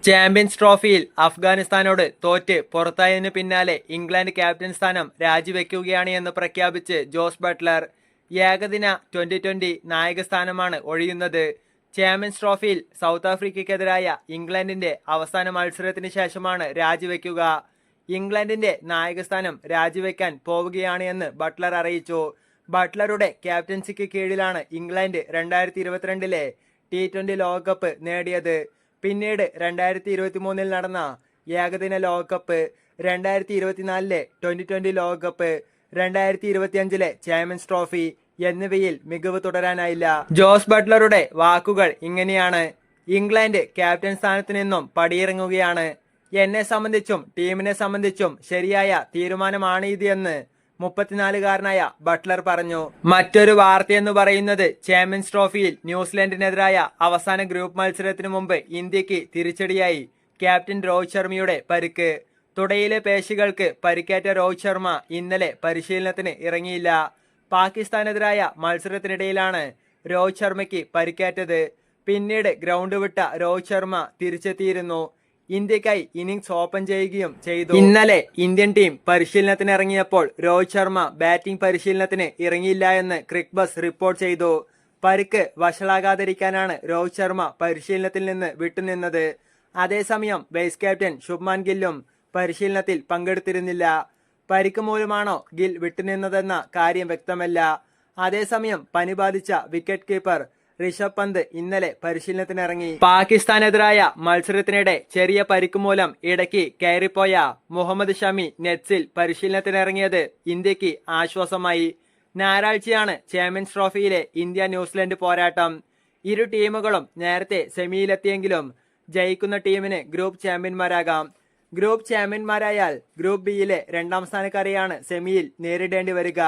Champions ട്രോഫിയിൽ അഫ്ഗാനിസ്ഥാനോട് തോറ്റ് പുറത്തായതിനു പിന്നാലെ ഇംഗ്ലണ്ട് ക്യാപ്റ്റൻ സ്ഥാനം രാജിവെക്കുകയാണ് എന്ന് പ്രഖ്യാപിച്ച് ജോസ് ബട്ട്ലർ. ഏകദിന 2020 നായക സ്ഥാനമാണ് ഒഴിയുന്നത്. ചാമ്പ്യൻസ് ട്രോഫിയിൽ സൗത്ത് ആഫ്രിക്കയ്ക്കെതിരായ ഇംഗ്ലണ്ടിന്റെ അവസാന മത്സരത്തിന് ശേഷമാണ് രാജിവെക്കുക. ഇംഗ്ലണ്ടിന്റെ നായകസ്ഥാനം രാജിവെക്കാൻ പോവുകയാണ് എന്ന് ബട്ട്ലർ അറിയിച്ചു. ബട്ട്ലറുടെ ക്യാപ്റ്റൻസിക്ക് കീഴിലാണ് ഇംഗ്ലണ്ട് 2022 T20 ലോകകപ്പ് നേടിയത്. പിന്നീട് 2023 നടന്ന ഏകദിന ലോകകപ്പ്, 2024 2020 ലോകകപ്പ്, 2025 ചാമ്പ്യൻസ് ട്രോഫി എന്നിവയിൽ മികവ് തുടരാനായില്ല. ജോസ് ബട്ട്ലറുടെ വാക്കുകൾ ഇങ്ങനെയാണ്: ഇംഗ്ലണ്ട് ക്യാപ്റ്റൻ സ്ഥാനത്ത് നിന്നും പടിയിറങ്ങുകയാണ്. എന്നെ സംബന്ധിച്ചും ടീമിനെ സംബന്ധിച്ചും ശരിയായ തീരുമാനമാണ് ഇത് എന്ന് 34-കാരനായ ബട്ട്ലർ പറഞ്ഞു. മറ്റൊരു വാർത്തയെന്ന് പറയുന്നത് ചാമ്പ്യൻസ് ട്രോഫിയിൽ ന്യൂസിലൻഡിനെതിരായ അവസാന ഗ്രൂപ്പ് മത്സരത്തിനു മുമ്പ് ഇന്ത്യക്ക് തിരിച്ചടിയായി ക്യാപ്റ്റൻ രോഹിത് ശർമ്മയുടെ പരിക്ക്. തുടയിലെ പേശികൾക്ക് പരിക്കേറ്റ രോഹിത് ശർമ്മ ഇന്നലെ പരിശീലനത്തിന് ഇറങ്ങിയില്ല. പാകിസ്ഥാനെതിരായ മത്സരത്തിനിടയിലാണ് രോഹിത് ശർമ്മയ്ക്ക് പരിക്കേറ്റത്. പിന്നീട് ഗ്രൗണ്ട് വിട്ട രോഹിത് ശർമ്മ തിരിച്ചെത്തിയിരുന്നു. ഇന്ത്യക്കായി ഇന്നിംഗ്സ് ഓപ്പൺ ചെയ്യുകയും ചെയ്തു. ഇന്നലെ ഇന്ത്യൻ ടീം പരിശീലനത്തിന് ഇറങ്ങിയപ്പോൾ രോഹിത് ശർമ്മ ബാറ്റിംഗ് പരിശീലനത്തിന് ഇറങ്ങിയില്ല എന്ന് ക്രിക്ബസ് റിപ്പോർട്ട് ചെയ്തു. പരിക്ക് വഷളാകാതിരിക്കാനാണ് രോഹിത് ശർമ്മ പരിശീലനത്തിൽ നിന്ന് വിട്ടുനിന്നത്. അതേസമയം വൈസ് ക്യാപ്റ്റൻ ശുഭ്മാൻ ഗില്ലും പരിശീലനത്തിൽ പങ്കെടുത്തിരുന്നില്ല. പരിക്ക് മൂലമാണോ ഗിൽ വിട്ടുനിന്നതെന്ന കാര്യം വ്യക്തമല്ല. അതേസമയം പനി ബാധിച്ച വിക്കറ്റ് കീപ്പർ ഋഷഭ് പന്ത് ഇന്നലെ പരിശീലനത്തിനിറങ്ങി. പാകിസ്ഥാനെതിരായ മത്സരത്തിനിടെ ചെറിയ പരിക്ക് മൂലം ഇടയ്ക്ക് കയറിപ്പോയ മുഹമ്മദ് ഷമി നെറ്റ്സിൽ പരിശീലനത്തിനിറങ്ങിയത് ഇന്ത്യക്ക് ആശ്വാസമായി. ഞായറാഴ്ചയാണ് ചാമ്പ്യൻസ് ട്രോഫിയിലെ ഇന്ത്യ ന്യൂസിലൻഡ് പോരാട്ടം. ഇരു ടീമുകളും നേരത്തെ സെമിയിലെത്തിയെങ്കിലും ജയിക്കുന്ന ടീമിന് ഗ്രൂപ്പ് ചാമ്പ്യന്മാരാകാം. ഗ്രൂപ്പ് ചാമ്പ്യന്മാരായാൽ ഗ്രൂപ്പ് ബിയിലെ രണ്ടാം സ്ഥാനക്കാരെയാണ് സെമിയിൽ നേരിടേണ്ടി വരിക.